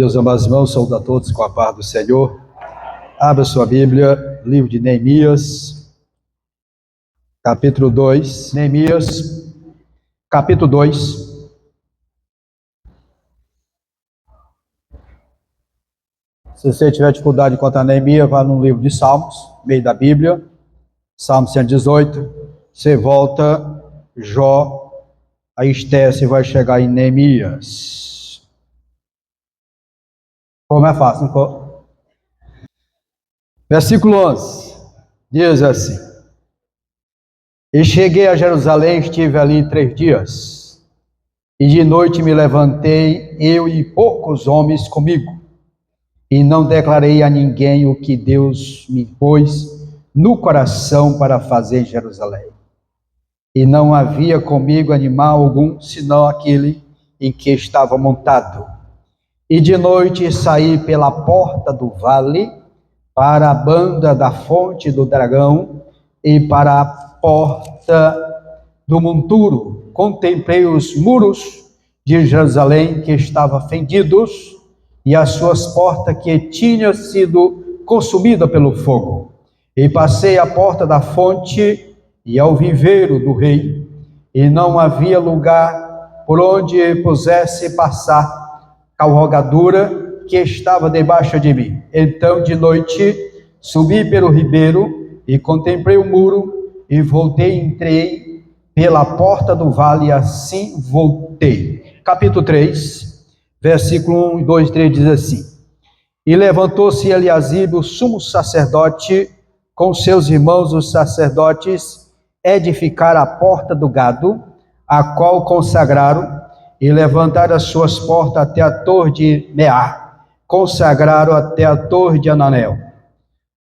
Meus amados irmãos, saúdo a todos com a paz do Senhor. Abra sua Bíblia, livro de Neemias, capítulo 2. Neemias, capítulo 2. Se você tiver dificuldade de encontrar Neemias, vá no livro de Salmos, meio da Bíblia, Salmo 118. Você volta, Jó, aí Esté, você vai chegar em Neemias. Como é fácil, não for? Versículo 11, diz assim: E cheguei a Jerusalém, estive ali 3 dias, e de noite me levantei, eu e poucos homens comigo, e não declarei a ninguém o que Deus me pôs no coração para fazer em Jerusalém. E não havia comigo animal algum, senão aquele em que estava montado. E de noite saí pela porta do vale, para a banda da fonte do dragão e para a porta do monturo. Contemplei os muros de Jerusalém que estavam fendidos e as suas portas que tinham sido consumidas pelo fogo. E passei a porta da fonte e ao viveiro do rei, e não havia lugar por onde pusesse passar cavalgadura que estava debaixo de mim. Então de noite subi pelo ribeiro e contemplei o muro e voltei, entrei pela porta do vale e assim voltei. Capítulo 3, versículo 1, 2, 3 diz assim: E levantou-se Eliasibe, o sumo sacerdote, com seus irmãos os sacerdotes, edificaram a porta do gado, a qual consagraram, e levantaram as suas portas até a torre de Meá, consagraram até a torre de Ananel.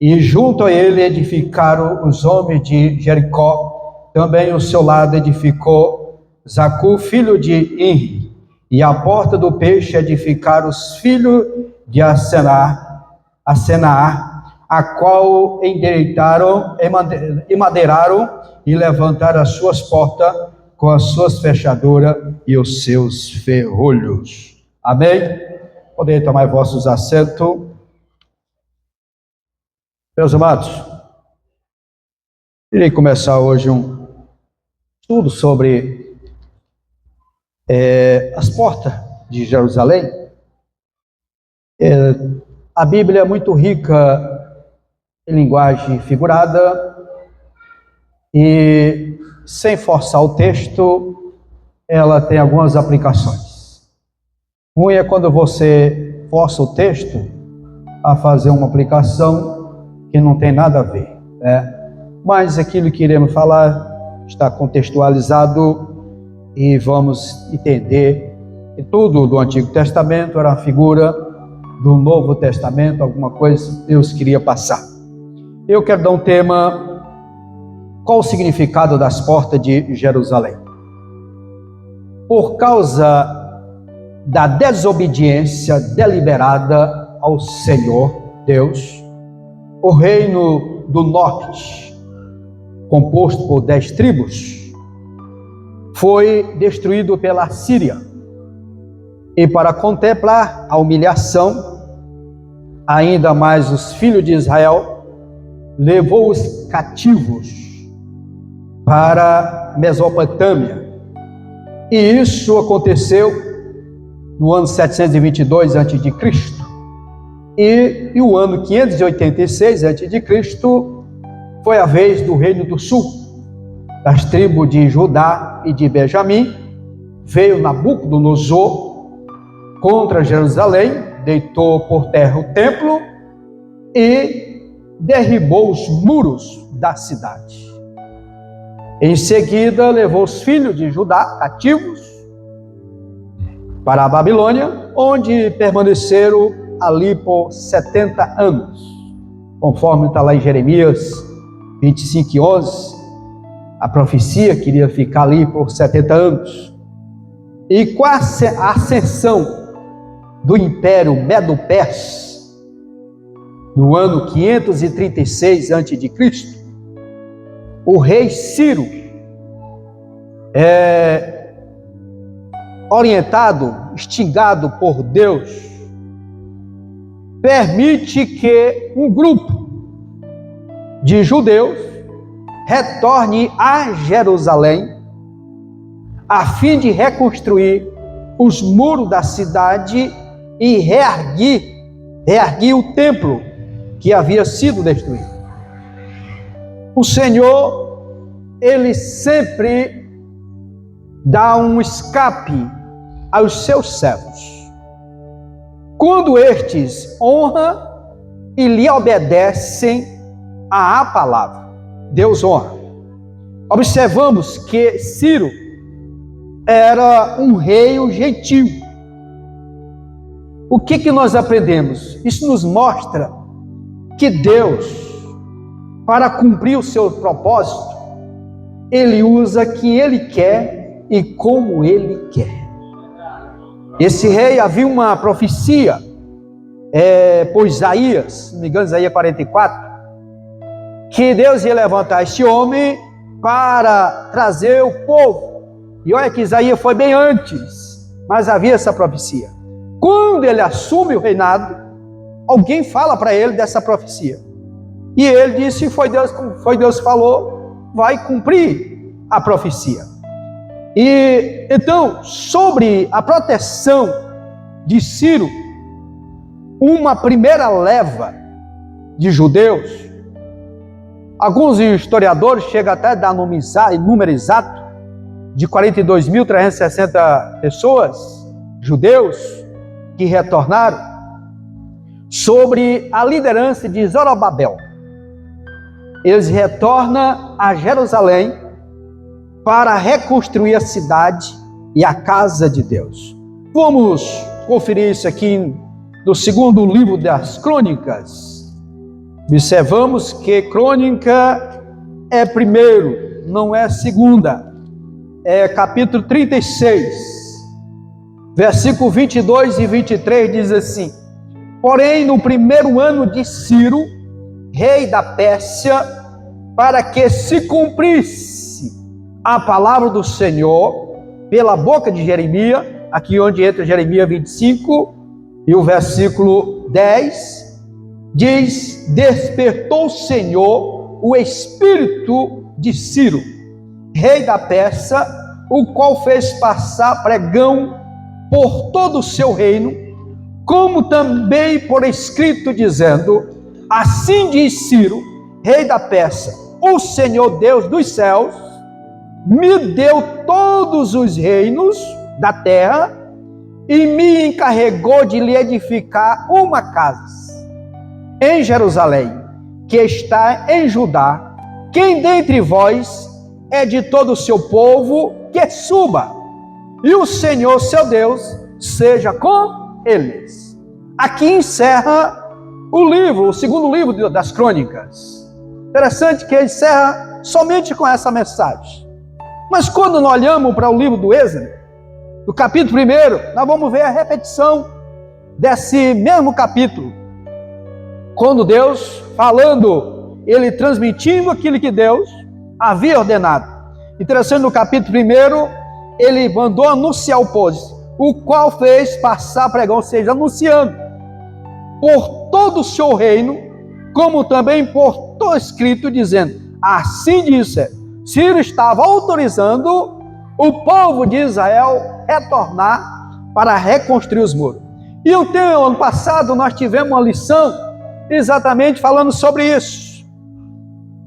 E junto a ele edificaram os homens de Jericó, também ao seu lado edificou Zacu, filho de Inri, e a porta do peixe edificaram os filhos de Asenaá, a qual endireitaram, emadeiraram e levantaram as suas portas com as suas fechaduras e os seus ferrolhos. Amém? Podem tomar vossos assentos. Meus amados, irei começar hoje um estudo sobre as portas de Jerusalém. A Bíblia é muito rica em linguagem figurada e, sem forçar o texto, ela tem algumas aplicações. Ruim é quando você força o texto a fazer uma aplicação que não tem nada a ver, né? Mas aquilo que iremos falar está contextualizado e vamos entender que tudo do Antigo Testamento era a figura do Novo Testamento, alguma coisa que Deus queria passar. Eu quero dar um tema: qual o significado das portas de Jerusalém? Por causa da desobediência deliberada ao Senhor Deus, o reino do norte, composto por 10 tribos, foi destruído pela Síria. E para contemplar a humilhação, ainda mais os filhos de Israel, levou os cativos para Mesopotâmia. E isso aconteceu no ano 722 a.C. E o ano 586 a.C. foi a vez do reino do sul, das tribos de Judá e de Benjamim. Veio Nabucodonosor contra Jerusalém, deitou por terra o templo e derribou os muros da cidade. Em seguida, levou os filhos de Judá cativos para a Babilônia, onde permaneceram ali por 70 anos, conforme está lá em Jeremias 25:11, a profecia queria ficar ali por 70 anos. E com a ascensão do Império Medo-Persa, no ano 536 a.C., o rei Ciro, orientado, instigado por Deus, permite que um grupo de judeus retorne a Jerusalém a fim de reconstruir os muros da cidade e reerguir o templo que havia sido destruído. O Senhor, Ele sempre dá um escape aos seus servos, quando estes honram e lhe obedecem à palavra. Deus honra. Observamos que Ciro era um rei gentil. O que nós aprendemos? Isso nos mostra que Deus, para cumprir o seu propósito, Ele usa quem Ele quer e como Ele quer. Esse rei, havia uma profecia por Isaías, se não me engano, Isaías 44, que Deus ia levantar este homem para trazer o povo. E olha que Isaías foi bem antes, mas havia essa profecia. Quando ele assume o reinado, alguém fala para ele dessa profecia. E ele disse, foi Deus que falou, vai cumprir a profecia. E então, sobre a proteção de Ciro, uma primeira leva de judeus, alguns historiadores chegam até a dar número exato de 42.360 pessoas, judeus, que retornaram, sobre a liderança de Zorobabel. Eles retornam a Jerusalém para reconstruir a cidade e a casa de Deus. Vamos conferir isso aqui no segundo livro das Crônicas. Observamos que crônica é primeiro, não é segunda. É capítulo 36, versículo 22 e 23 diz assim: porém, no primeiro ano de Ciro, rei da Pérsia, para que se cumprisse a palavra do Senhor pela boca de Jeremias, aqui onde entra Jeremias 25 e o versículo 10, diz: despertou o Senhor o espírito de Ciro, rei da Pérsia, o qual fez passar pregão por todo o seu reino, como também por escrito, dizendo: assim diz Ciro, rei da Pérsia, o Senhor Deus dos céus me deu todos os reinos da terra e me encarregou de lhe edificar uma casa em Jerusalém, que está em Judá. Quem dentre vós é de todo o seu povo, que suba, e o Senhor seu Deus seja com eles. Aqui encerra o livro, o segundo livro das Crônicas. Interessante que ele encerra somente com essa mensagem. Mas quando nós olhamos para o livro do Êxodo, no capítulo 1, nós vamos ver a repetição desse mesmo capítulo. Quando Deus, falando, ele transmitindo aquilo que Deus havia ordenado. Interessante, no capítulo 1, ele mandou anunciar o povo, o qual fez passar pregão, ou seja, anunciando por todo o seu reino, como também por todo escrito, dizendo: assim disse. Ciro estava autorizando o povo de Israel retornar para reconstruir os muros. E ano passado nós tivemos uma lição exatamente falando sobre isso,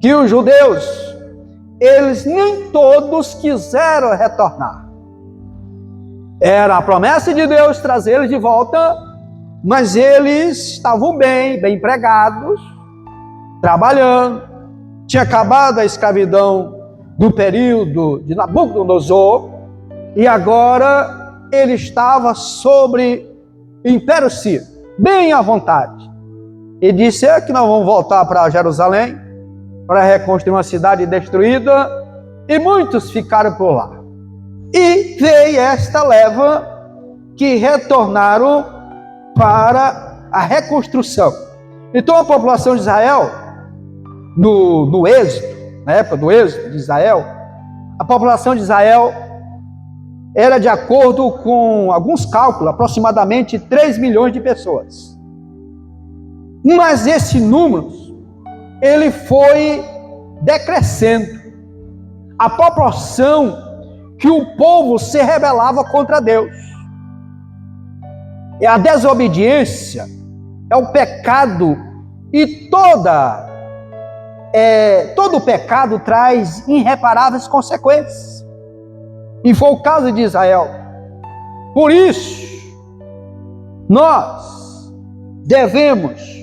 que os judeus, eles nem todos quiseram retornar. Era a promessa de Deus trazer eles de volta, mas eles estavam bem empregados, trabalhando. Tinha acabado a escravidão do período de Nabucodonosor, e agora ele estava sobre o Império Sírio, bem à vontade. E disse: é que nós vamos voltar para Jerusalém, para reconstruir uma cidade destruída, e muitos ficaram por lá. E veio esta leva que retornaram para a reconstrução. Então a população de Israel, no Êxodo, na época do Êxodo de Israel, a população de Israel era, de acordo com alguns cálculos, aproximadamente 3 milhões de pessoas. Mas esse número, ele foi decrescendo, a proporção que o povo se rebelava contra Deus. E a desobediência é o pecado, e todo pecado traz irreparáveis consequências. E foi o caso de Israel. Por isso, nós devemos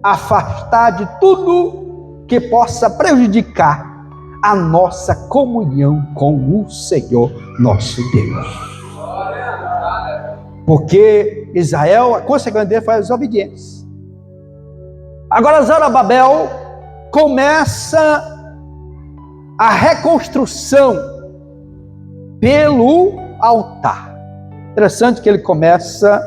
afastar de tudo que possa prejudicar a nossa comunhão com o Senhor nosso Deus. Porque Israel, a consequência dele foi a desobediência. Agora Zorobabel começa a reconstrução pelo altar. Interessante que ele começa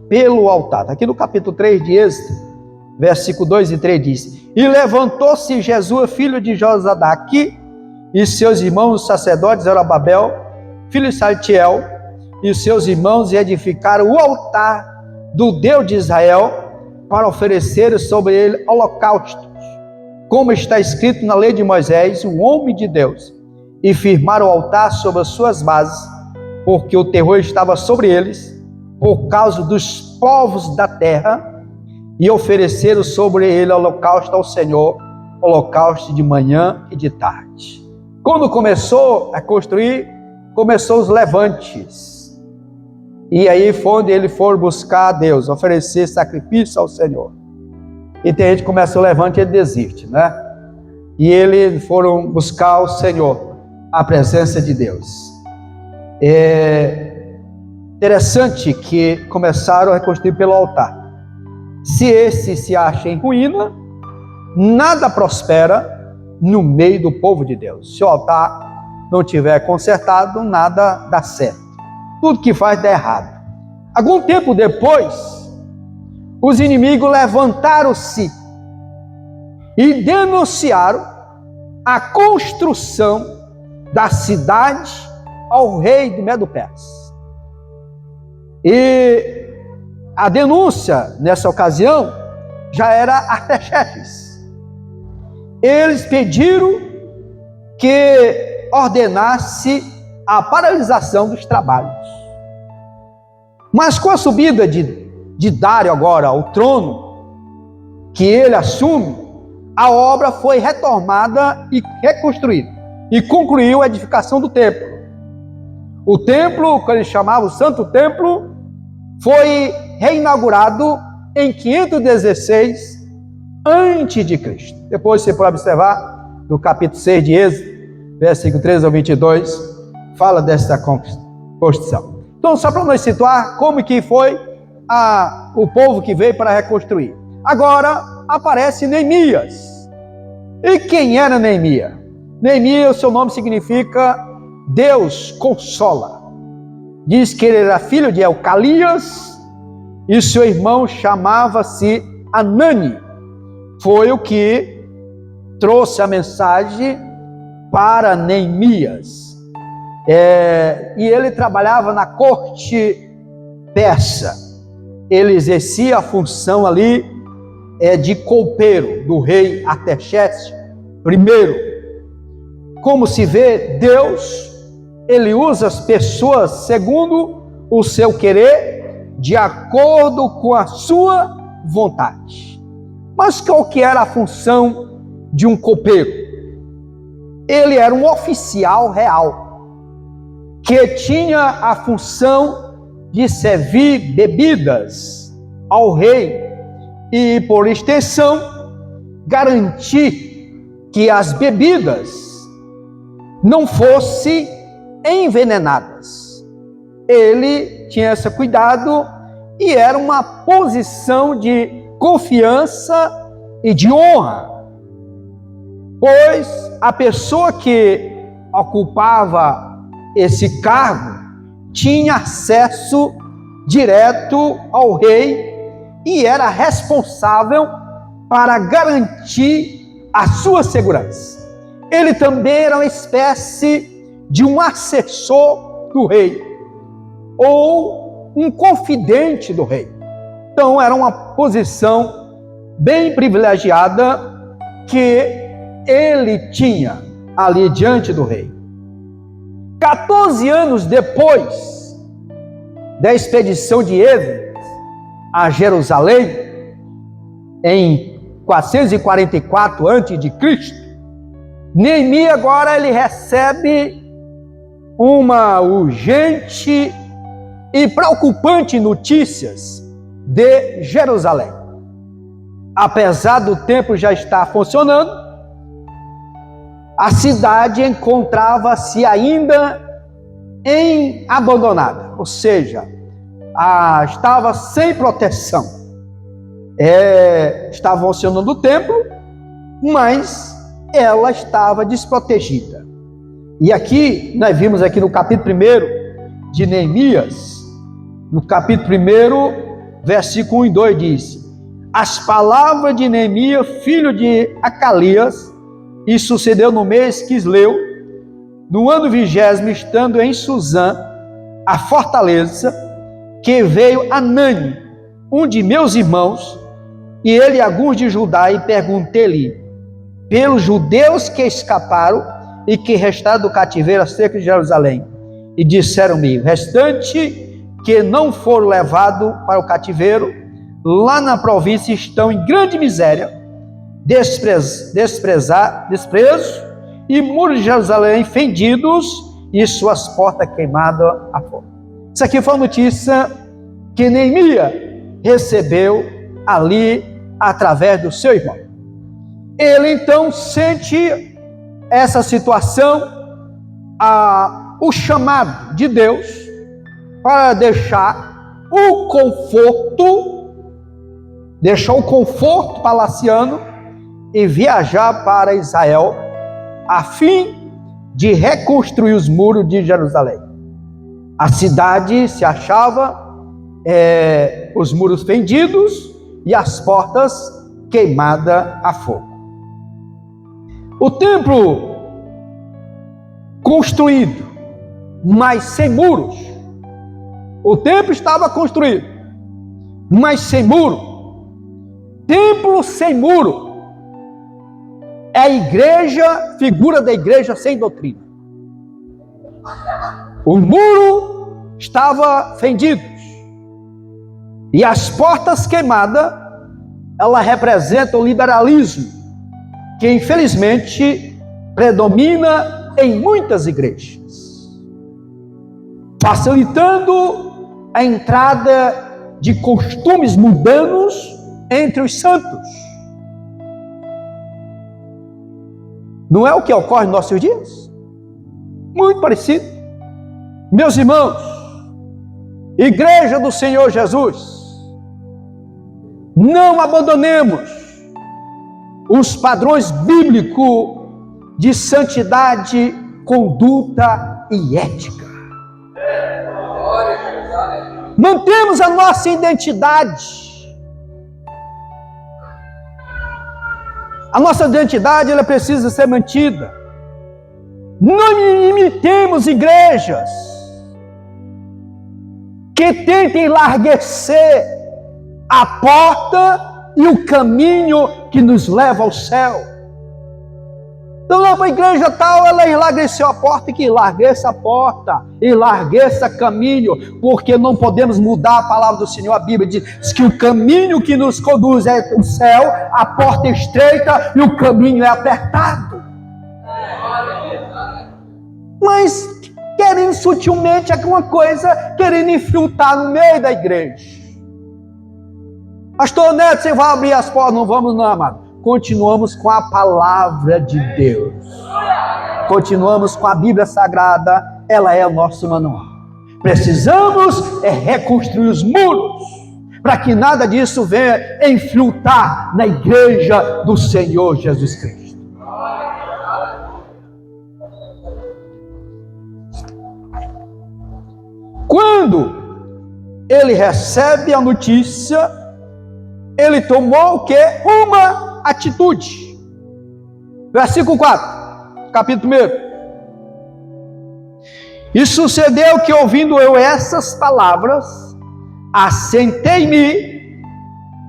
pelo altar. Aqui no capítulo 3 de Êxodo, versículo 2 e 3 diz: E levantou-se Jesus, filho de Josadaque, e seus irmãos os sacerdotes, Zorobabel, filho de Saltiel, e seus irmãos, e edificaram o altar do Deus de Israel, para oferecer sobre ele holocaustos, como está escrito na lei de Moisés, o homem de Deus, e firmaram o altar sobre as suas bases, porque o terror estava sobre eles, por causa dos povos da terra, e ofereceram sobre ele holocausto ao Senhor, holocausto de manhã e de tarde. Quando começou a construir, começou os levantes. E aí foi onde ele for buscar a Deus, oferecer sacrifício ao Senhor. E tem gente que começa o levante e ele desiste, né? E eles foram buscar o Senhor, a presença de Deus. É interessante que começaram a reconstruir pelo altar. Se esse se acha em ruína, nada prospera no meio do povo de Deus. Se o altar não tiver consertado, nada dá certo. Tudo que faz dá errado. Algum tempo depois, os inimigos levantaram-se e denunciaram a construção da cidade ao rei de Medo-Pérsia. E a denúncia, nessa ocasião, já era Artaxerxes. Eles pediram que ordenasse a paralisação dos trabalhos. Mas com a subida de Dário agora ao trono, que ele assume, a obra foi retomada e reconstruída, e concluiu a edificação do templo. O templo, que ele chamava o Santo Templo, foi reinaugurado em 516 a.C. Depois você pode observar no capítulo 6 de Êxodo, versículo 13 ao 22, fala dessa construção. Então, só para nós situar como que foi o povo que veio para reconstruir. Agora aparece Neemias. E quem era Neemias? Neemias, o seu nome significa Deus consola. Diz que ele era filho de Elcalias e seu irmão chamava-se Anani. Foi o que trouxe a mensagem para Neemias. E ele trabalhava na corte persa. Ele exercia a função ali de copeiro do rei Artaxerxes I. Como se vê, Deus, ele usa as pessoas segundo o seu querer, de acordo com a sua vontade. Mas qual que era a função de um copeiro? Ele era um oficial real, que tinha a função de servir bebidas ao rei e, por extensão, garantir que as bebidas não fossem envenenadas. Ele tinha esse cuidado e era uma posição de confiança e de honra, pois a pessoa que ocupava esse cargo tinha acesso direto ao rei e era responsável para garantir a sua segurança. Ele também era uma espécie de um assessor do rei ou um confidente do rei. Então era uma posição bem privilegiada que ele tinha ali diante do rei. 14 anos depois da expedição de Esdras a Jerusalém, em 444 a.C., Neemias agora ele recebe uma urgente e preocupante notícias de Jerusalém. Apesar do templo já estar funcionando, a cidade encontrava-se ainda abandonada, ou seja, estava sem proteção. Estava funcionando o templo, mas ela estava desprotegida. E aqui, nós vimos aqui no capítulo 1 de Neemias, no capítulo 1, versículo 1 e 2 diz: as palavras de Neemias, filho de Acalias, e sucedeu no mês Quisleu, no ano 20º, estando em Suzã, a fortaleza, que veio Anani, um de meus irmãos, e ele alguns de Judá, e perguntei-lhe pelos judeus que escaparam e que restaram do cativeiro acerca de Jerusalém. E disseram-me: o restante que não foram levados para o cativeiro, lá na província estão em grande miséria, desprezo, e muros de Jerusalém fendidos, e suas portas queimadas a fogo. Isso aqui foi uma notícia que Neemias recebeu ali através do seu irmão. Ele então sente essa situação, o chamado de Deus para deixar o conforto palaciano e viajar para Israel, a fim de reconstruir os muros de Jerusalém. A cidade se achava os muros fendidos e as portas queimadas a fogo. O templo construído, mas sem muros. O templo estava construído, mas sem muro. Templo sem muro é a igreja, figura da igreja sem doutrina. O muro estava fendido e as portas queimadas, ela representa o liberalismo que infelizmente predomina em muitas igrejas, facilitando a entrada de costumes mundanos entre os santos. Não é o que ocorre nos nossos dias? Muito parecido. Meus irmãos, igreja do Senhor Jesus, não abandonemos os padrões bíblicos de santidade, conduta e ética. Mantemos a nossa identidade. A nossa identidade, ela precisa ser mantida. Não imitemos igrejas que tentem enlarguecer a porta e o caminho que nos leva ao céu. Então, a igreja tal, ela enlargueceu a porta, e que enlargueça a porta, enlargueça caminho, porque não podemos mudar a palavra do Senhor. A Bíblia diz que o caminho que nos conduz é o céu, a porta é estreita e o caminho é apertado. Mas querendo sutilmente alguma coisa, querendo infiltrar no meio da igreja. Pastor Neto, você vai abrir as portas? Não vamos não, amado. Continuamos com a palavra de Deus. Continuamos com a Bíblia Sagrada. Ela é o nosso manual. Precisamos reconstruir os muros, para que nada disso venha infiltrar na igreja do Senhor Jesus Cristo. Quando ele recebe a notícia, ele tomou o quê? Uma atitude. Versículo 4, capítulo 1. E sucedeu que, ouvindo eu essas palavras, assentei-me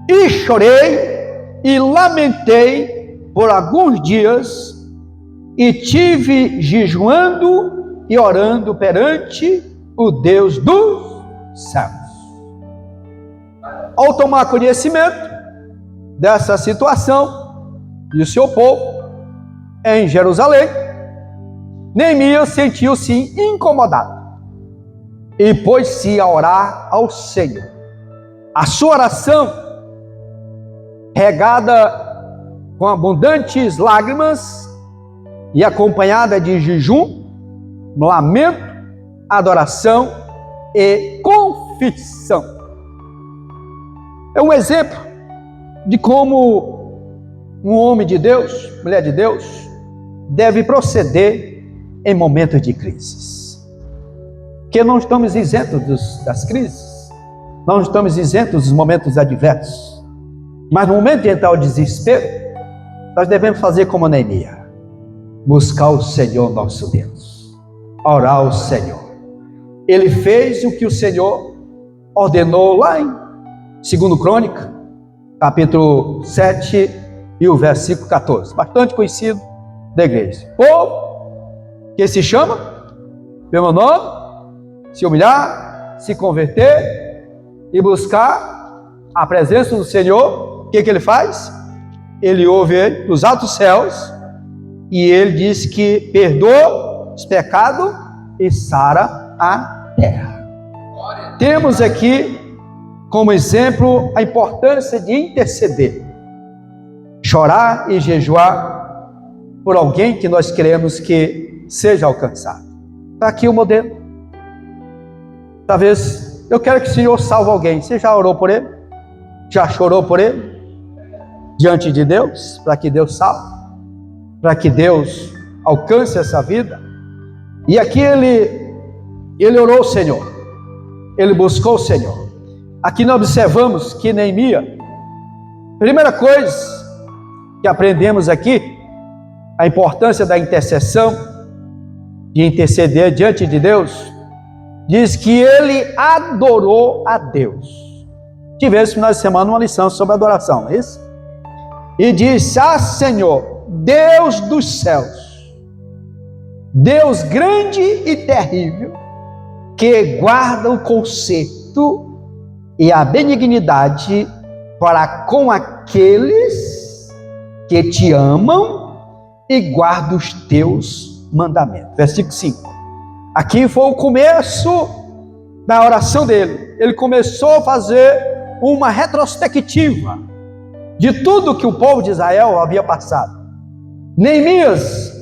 e chorei e lamentei por alguns dias, e tive jejuando e orando perante o Deus dos céus. Ao tomar conhecimento dessa situação do seu povo em Jerusalém, Neemias sentiu-se incomodado e pôs-se a orar ao Senhor. A sua oração, regada com abundantes lágrimas e acompanhada de jejum, lamento, adoração e confissão. É um exemplo de como um homem de Deus, mulher de Deus, deve proceder em momentos de crises. Porque não estamos isentos das crises, não estamos isentos dos momentos adversos. Mas no momento de entrar o desespero, nós devemos fazer como Neemias: buscar o Senhor nosso Deus, orar ao Senhor. Ele fez o que o Senhor ordenou lá em 2 Crônica, capítulo 7 e o versículo 14, bastante conhecido da igreja. Povo que se chama pelo nome, se humilhar, se converter e buscar a presença do Senhor, o que ele faz? Ele ouve ele dos altos céus e ele diz que perdoa os pecados e sara a terra. Temos aqui como exemplo a importância de interceder, chorar e jejuar por alguém que nós queremos que seja alcançado. Está aqui o modelo. Talvez eu quero que o Senhor salve alguém. Você já orou por ele? Já chorou por ele? Diante de Deus, para que Deus salve, para que Deus alcance essa vida. E aqui ele orou ao Senhor, ele buscou o Senhor. Aqui nós observamos que Neemias, primeira coisa que aprendemos aqui, a importância da intercessão, de interceder diante de Deus, diz que ele adorou a Deus. Tivemos no final de semana uma lição sobre adoração, não é isso? E disse: ah, Senhor, Deus dos céus, Deus grande e terrível, que guarda o conserto e a benignidade para com aqueles que te amam e guardam os teus mandamentos. Versículo 5. Aqui foi o começo da oração dele. Ele começou a fazer uma retrospectiva de tudo que o povo de Israel havia passado. Neemias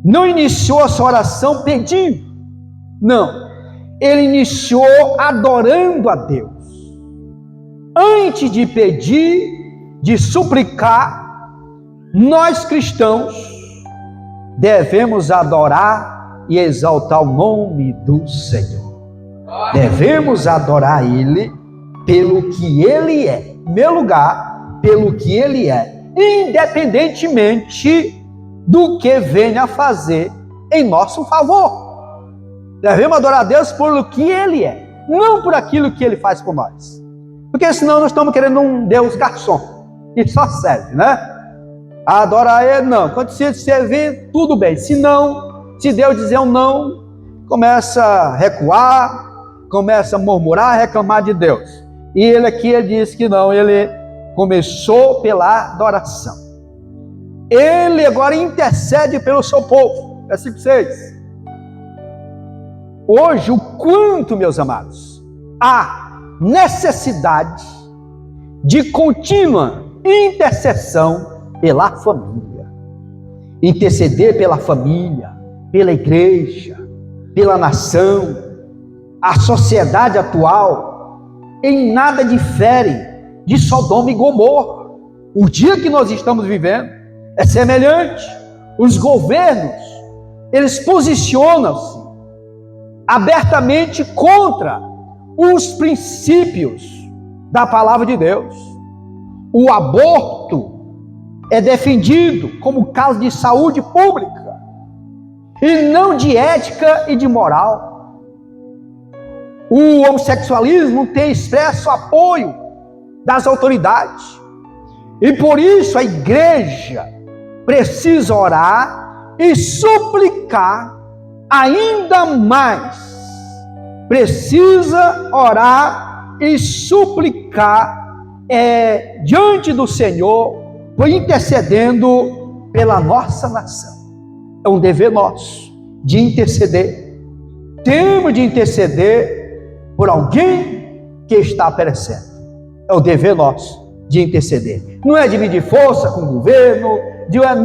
não iniciou a sua oração pedindo, não, ele iniciou adorando a Deus. Antes de pedir, de suplicar, nós cristãos devemos adorar e exaltar o nome do Senhor. Devemos adorar Ele pelo que Ele é, em primeiro lugar, pelo que Ele é, independentemente do que venha a fazer em nosso favor. Devemos adorar a Deus pelo que Ele é, não por aquilo que Ele faz por nós. Porque senão nós estamos querendo um Deus garçom, que só serve, né? Adorar Ele, não. Quando você servir, tudo bem. Se não, se Deus dizer um não, começa a recuar, começa a murmurar, reclamar de Deus. E ele aqui, ele diz que não, ele começou pela adoração. Ele agora intercede pelo seu povo. Versículo 6. Hoje, o quanto, meus amados, há necessidade de contínua intercessão pela família. Interceder pela família, pela igreja, pela nação. A sociedade atual em nada difere de Sodoma e Gomorra. O dia que nós estamos vivendo é semelhante. Os governos, eles posicionam-se abertamente contra os princípios da palavra de Deus. O aborto é defendido como caso de saúde pública e não de ética e de moral. O homossexualismo tem expresso apoio das autoridades. E por isso a igreja precisa orar e suplicar ainda mais. Precisa orar e suplicar diante do Senhor, intercedendo pela nossa nação. É um dever nosso de interceder. Temos de interceder por alguém que está perecendo. É o dever nosso de interceder. Não é dividir força com o governo,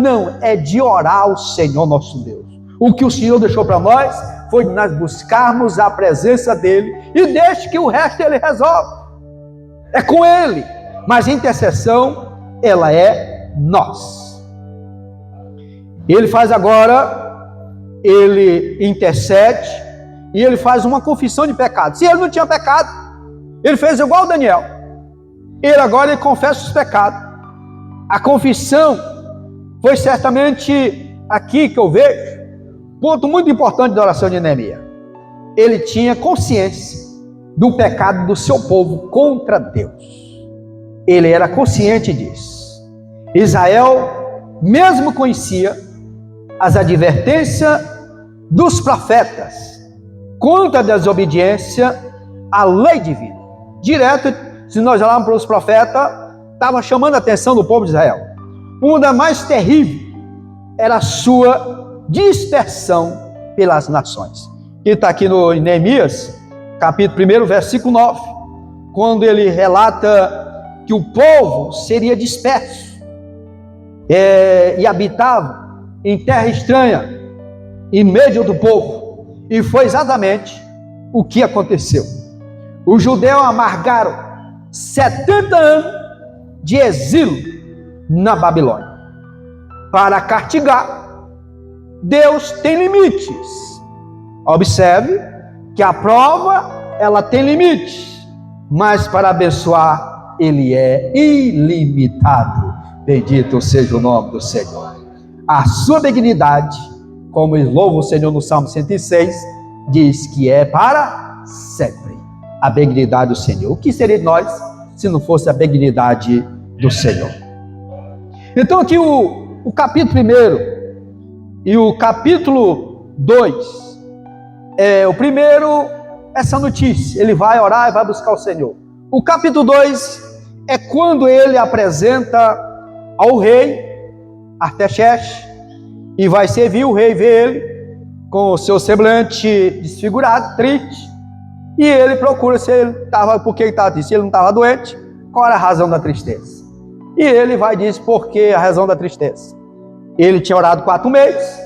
não, é de orar ao Senhor nosso Deus. O que o Senhor deixou para nós foi de nós buscarmos a presença dEle e deixe que o resto Ele resolve. É com Ele. Mas a intercessão, ela é nós. Ele faz agora, ele intercede e ele faz uma confissão de pecado. Se ele não tinha pecado, ele fez igual Daniel. Ele confessa os pecados. A confissão foi certamente aqui que eu vejo, ponto muito importante da oração de Neemias. Ele tinha consciência do pecado do seu povo contra Deus. Ele era consciente disso. Israel mesmo conhecia as advertências dos profetas contra a desobediência à lei divina. Direto, se nós olharmos para os profetas, estava chamando a atenção do povo de Israel. Uma das mais terríveis era a sua dispersão pelas nações. E está aqui no Neemias, capítulo 1, versículo 9, quando ele relata que o povo seria disperso e habitava em terra estranha, em meio do povo. E foi exatamente o que aconteceu. Os judeus amargaram 70 anos de exílio na Babilônia. Para castigar, Deus tem limites. Observe que a prova, ela tem limites, mas para abençoar, Ele é ilimitado. Bendito seja o nome do Senhor. A sua benignidade, como louva o Senhor no Salmo 106, diz que é para sempre. A benignidade do Senhor. O que seria de nós se não fosse a benignidade do Senhor? Então aqui o capítulo 1 e o capítulo 2, o primeiro, essa notícia, ele vai orar e vai buscar o Senhor. O capítulo 2 é quando ele apresenta ao rei Artaxerxes e vai servir. O rei vê ele com o seu semblante desfigurado, triste, e ele procura se ele estava, por que ele estava triste, se ele não estava doente, qual era a razão da tristeza. E ele vai dizer por que a razão da tristeza. Ele tinha orado 4 meses,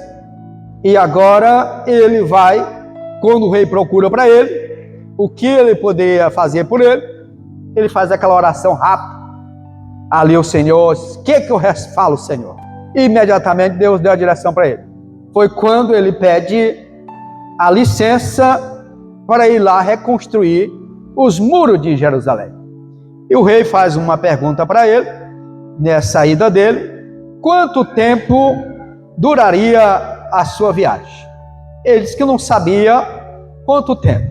e agora ele vai, quando o rei procura para ele, o que ele poderia fazer por ele, ele faz aquela oração rápida. Ali o Senhor, o que eu falo, Senhor? E imediatamente Deus deu a direção para ele. Foi quando ele pede a licença para ir lá reconstruir os muros de Jerusalém. E o rei faz uma pergunta para ele, nessa ida dele: quanto tempo duraria a sua viagem? Ele disse que não sabia quanto tempo.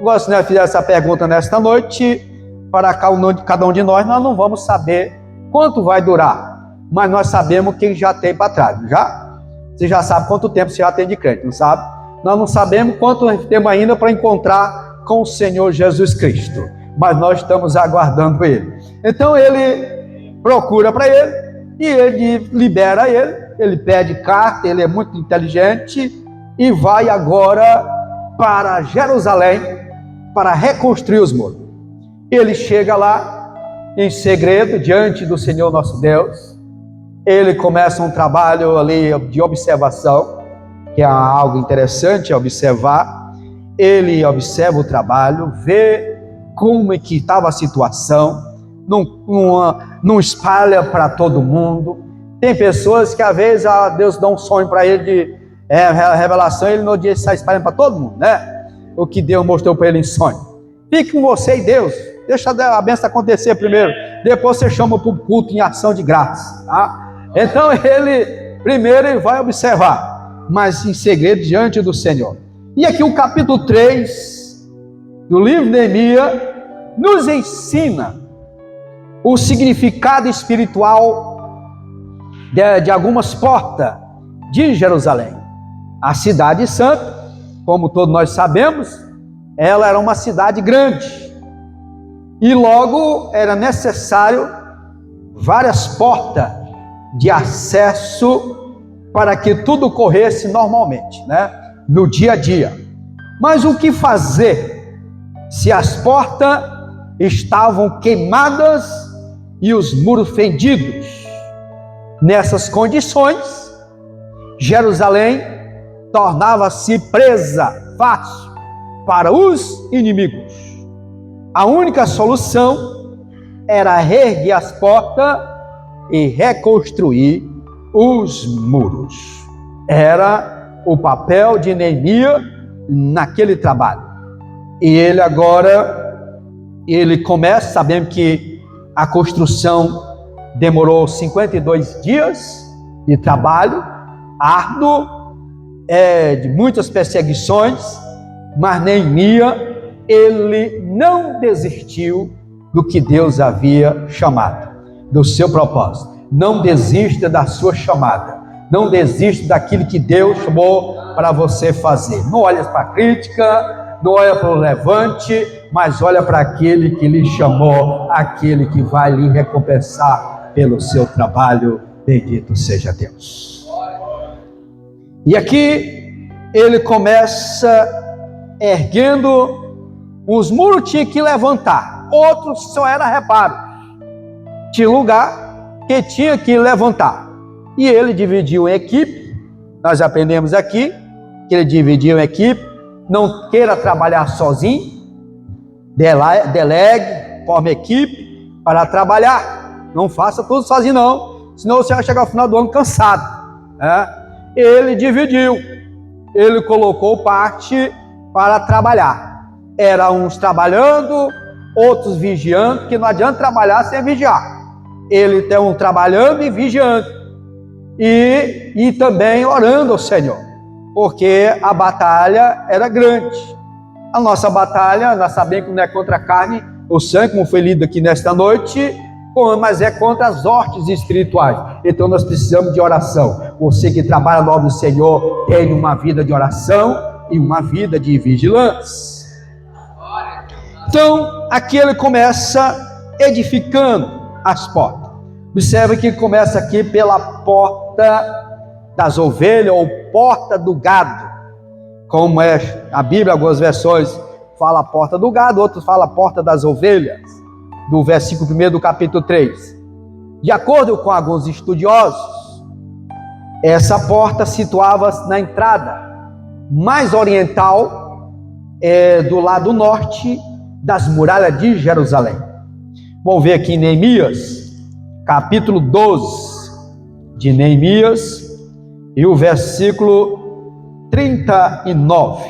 Gosto de fazer essa pergunta nesta noite, para cada um de nós não vamos saber quanto vai durar, mas nós sabemos o que já tem para trás, não já? Você já sabe quanto tempo você já tem de crente, não sabe? Nós não sabemos quanto temos ainda para encontrar com o Senhor Jesus Cristo, mas nós estamos aguardando Ele. Então ele procura para ele, e ele libera ele pede carta, ele é muito inteligente, e vai agora para Jerusalém, para reconstruir os muros. Ele chega lá, em segredo, diante do Senhor nosso Deus. Ele começa um trabalho ali de observação, que é algo interessante observar. Ele observa o trabalho, vê como é que estava a situação, não espalha para todo mundo. Tem pessoas que às vezes Deus dá um sonho para ele de revelação, ele no dia sai espalhando para todo mundo, né? O que Deus mostrou para ele em sonho. Fique com você e Deus, deixa a bênção acontecer primeiro, depois você chama para o culto em ação de graça, tá? Então primeiro ele vai observar, mas em segredo diante do Senhor. E aqui o capítulo 3 do livro de Neemias nos ensina o significado espiritual de algumas portas de Jerusalém. A cidade santa, como todos nós sabemos, ela era uma cidade grande e logo era necessário várias portas de acesso para que tudo corresse normalmente, né? No dia a dia. Mas o que fazer se as portas estavam queimadas e os muros fendidos? Nessas condições, Jerusalém tornava-se presa fácil para os inimigos. A única solução era reerguer as portas e reconstruir os muros. Era o papel de Neemias naquele trabalho. E ele agora, começa, sabendo que a construção demorou 52 dias de trabalho árduo, de muitas perseguições, mas Neemias, ele não desistiu do que Deus havia chamado, do seu propósito. Não desista da sua chamada, não desista daquilo que Deus chamou para você fazer. Não olha para a crítica, não olha para o levante, mas olha para aquele que lhe chamou, aquele que vai lhe recompensar pelo seu trabalho. Bendito seja Deus. E aqui ele começa erguendo os muros, tinha que levantar, outros só era reparo. Tinha lugar que tinha que levantar. E ele dividiu em equipe. Nós aprendemos aqui que ele dividiu em equipe. Não queira trabalhar sozinho, delegue, forme equipe para trabalhar. Não faça tudo sozinho não, senão você vai chegar ao final do ano cansado, né? Ele dividiu, ele colocou parte para trabalhar. Era uns trabalhando, outros vigiando, porque não adianta trabalhar sem vigiar. Ele tem um trabalhando e vigiando, e também orando ao Senhor, porque a batalha era grande. A nossa batalha, nós sabemos que não é contra a carne ou sangue, como foi lido aqui nesta noite, mas é contra as hostes espirituais. Então nós precisamos de oração. Você que trabalha no nome do Senhor, tem uma vida de oração e uma vida de vigilância. Então aqui ele começa edificando as portas. Observe que começa aqui pela porta das ovelhas ou porta do gado, como é a Bíblia, algumas versões fala a porta do gado, outros fala a porta das ovelhas, do versículo 1 do capítulo 3. De acordo com alguns estudiosos, essa porta situava-se na entrada mais oriental, do lado norte das muralhas de Jerusalém. Vamos ver aqui em Neemias, capítulo 12 de Neemias, e o versículo 39,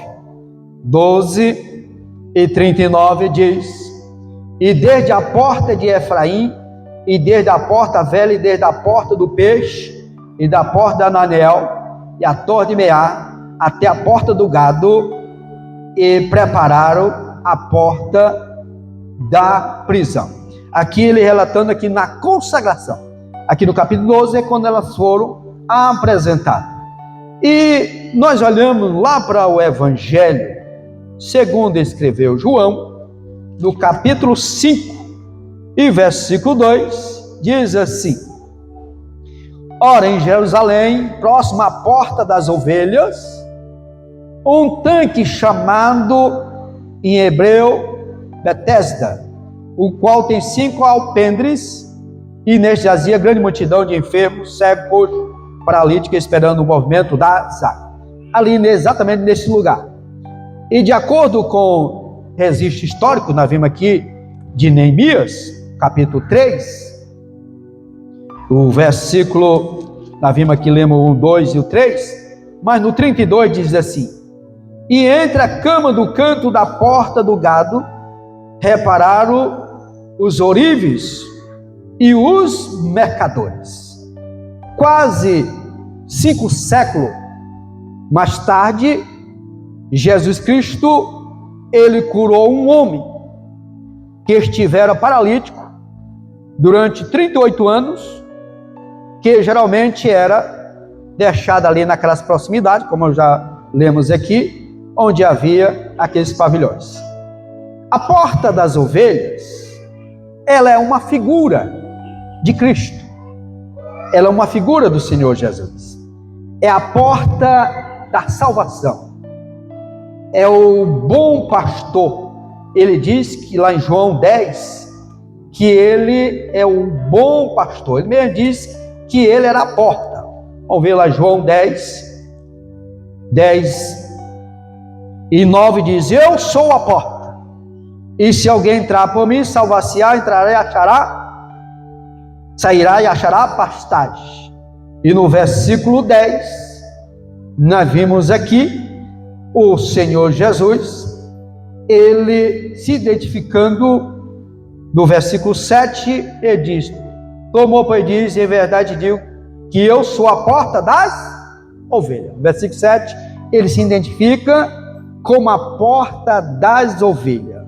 12 e 39 diz: E desde a porta de Efraim, e desde a porta velha, e desde a porta do peixe, e da porta de Ananiel, e a torre de Meá, até a porta do gado, e prepararam a porta da prisão. Aqui ele relatando aqui na consagração. Aqui no capítulo 12 é quando elas foram apresentadas. E nós olhamos lá para o Evangelho, segundo escreveu João, no capítulo 5 e versículo 2, diz assim: Ora, em Jerusalém, próximo à porta das ovelhas, um tanque chamado em hebreu Betesda, o qual tem 5 alpendres, e neste jazia grande multidão de enfermos, cegos, coxos, paralíticos, esperando o movimento das águas. Ali, exatamente nesse lugar. E de acordo com registro histórico, nós vimos aqui de Neemias, capítulo 3, o versículo, nós vimos aqui, lemos o 1, 2 e o 3, mas no 32 diz assim: E entre a cama do canto da porta do gado, repararam os ourives e os mercadores. Quase 5 séculos mais tarde, Jesus Cristo, ele curou um homem que estivera paralítico durante 38 anos, que geralmente era deixada ali naquelas proximidades, como já lemos aqui, onde havia aqueles pavilhões. A porta das ovelhas, ela é uma figura de Cristo. Ela é uma figura do Senhor Jesus. É a porta da salvação. É o bom pastor. Ele diz que lá em João 10, que ele é o bom pastor. Ele mesmo diz que ele era a porta. Vamos ver lá João 10 e 9 diz: eu sou a porta, e se alguém entrar por mim, salvar-se-á, entrará e achará, sairá e achará pastagem. E no versículo 10, nós vimos aqui o Senhor Jesus, ele se identificando no versículo 7, ele diz: tomou, pois diz, em verdade digo, que eu sou a porta das ovelhas. No versículo 7, ele se identifica como a porta das ovelhas.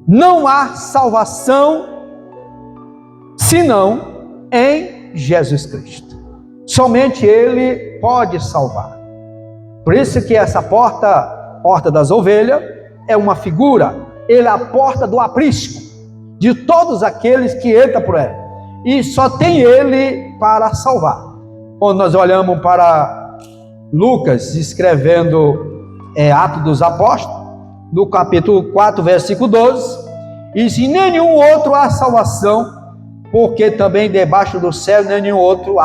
Não há salvação senão em Jesus Cristo. Somente Ele pode salvar. Por isso que essa porta das ovelhas, é uma figura. Ele é a porta do aprisco de todos aqueles que entram por ela. E só tem Ele para salvar. Quando nós olhamos para Lucas escrevendo Atos dos Apóstolos, no capítulo 4, versículo 12, diz: em nenhum outro há salvação, porque também debaixo do céu nenhum outro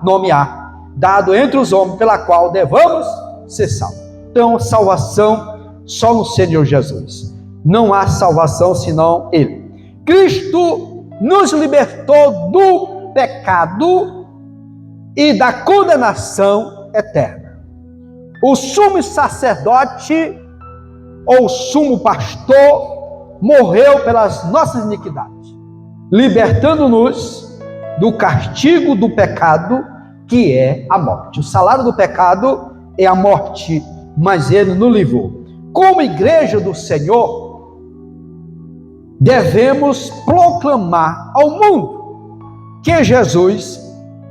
nome há, dado entre os homens, pela qual devamos ser salvos. Então, salvação só no Senhor Jesus. Não há salvação senão Ele. Cristo nos libertou do pecado e da condenação eterna. O sumo sacerdote ou sumo pastor morreu pelas nossas iniquidades, libertando-nos do castigo do pecado, que é a morte. O salário do pecado é a morte, mas Ele nos livrou. Como igreja do Senhor, devemos proclamar ao mundo que Jesus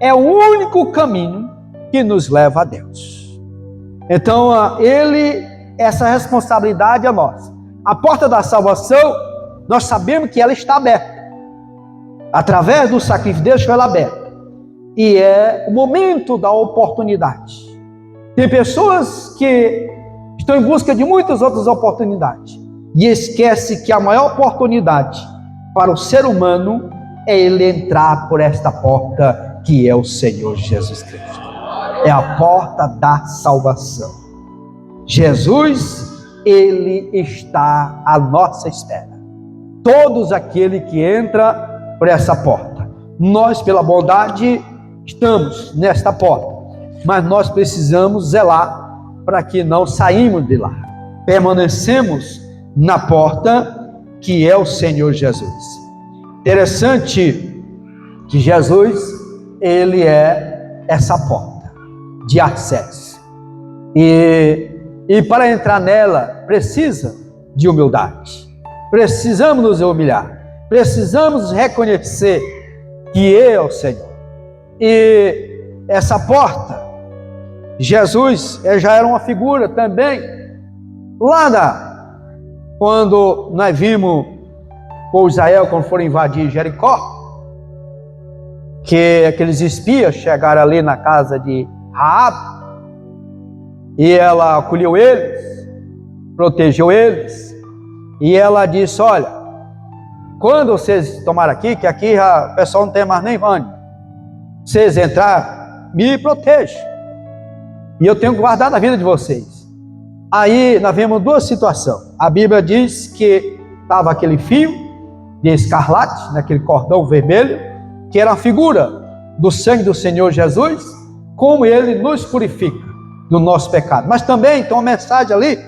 é o único caminho que nos leva a Deus. Então, essa responsabilidade é nossa. A porta da salvação, nós sabemos que ela está aberta. Através do sacrifício de Deus, ela é aberta. E é o momento da oportunidade. Tem pessoas que estão em busca de muitas outras oportunidades e esquece que a maior oportunidade para o ser humano é ele entrar por esta porta que é o Senhor Jesus Cristo. É a porta da salvação. Jesus, Ele está à nossa espera. Todos aqueles que entram por essa porta. Nós, pela bondade, estamos nesta porta, mas nós precisamos zelar para que não saímos de lá. Permanecemos na porta que é o Senhor Jesus. Interessante que Jesus, Ele é essa porta de acesso. E para entrar nela, precisa de humildade. Precisamos nos humilhar. Precisamos reconhecer que Ele é o Senhor. E essa porta, Jesus já era uma figura também. Quando nós vimos com Israel, quando foram invadir Jericó, que aqueles espias chegaram ali na casa de Raabe, e ela acolheu eles, protegeu eles, e ela disse: olha, quando vocês tomarem aqui, que aqui o pessoal não tem mais nem banho, vocês entrar, me protejam, e eu tenho que guardar a vida de vocês. Aí nós vemos duas situações. A Bíblia diz que estava aquele fio de escarlate, naquele cordão vermelho, que era a figura do sangue do Senhor Jesus, como Ele nos purifica do nosso pecado. Mas também tem uma mensagem ali,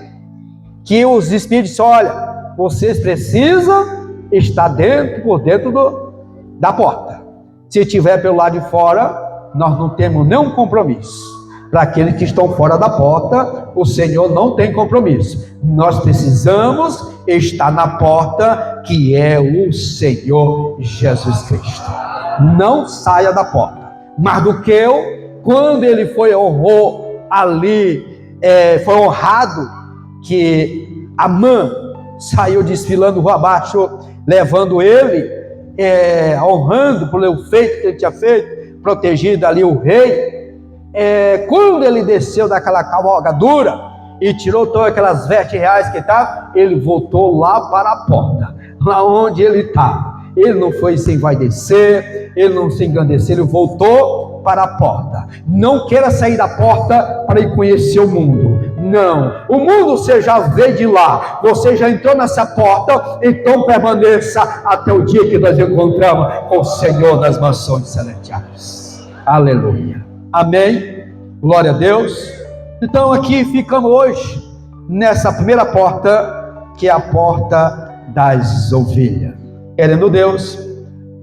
que os Espíritos dizem: olha, vocês precisam estar por dentro da porta. Se estiver pelo lado de fora, nós não temos nenhum compromisso. Para aqueles que estão fora da porta, o Senhor não tem compromisso. Nós precisamos estar na porta, que é o Senhor Jesus Cristo. Não saia da porta. Mardoqueu, quando ele foi honrado, que Amã saiu desfilando rua abaixo, levando ele, honrando pelo feito que ele tinha feito, protegido ali o rei. Quando ele desceu daquela cavalgadura e tirou todas aquelas vestes reais que estavam, ele voltou lá para a porta, lá onde ele estava. Ele não foi se envaidecer, ele não se engrandecer, ele voltou para a porta. Não queira sair da porta para ir conhecer o mundo. Não, o mundo você já veio de lá, você já entrou nessa porta, então permaneça até o dia que nós encontramos com o Senhor das mansões celestiais. Aleluia. Amém, glória a Deus. Então aqui ficamos hoje nessa primeira porta, que é a porta das ovelhas. Querendo Deus,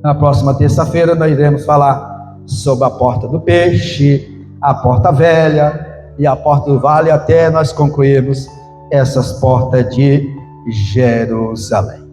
na próxima terça-feira nós iremos falar sobre a porta do peixe, a porta velha e a porta do vale, até nós concluirmos essas portas de Jerusalém.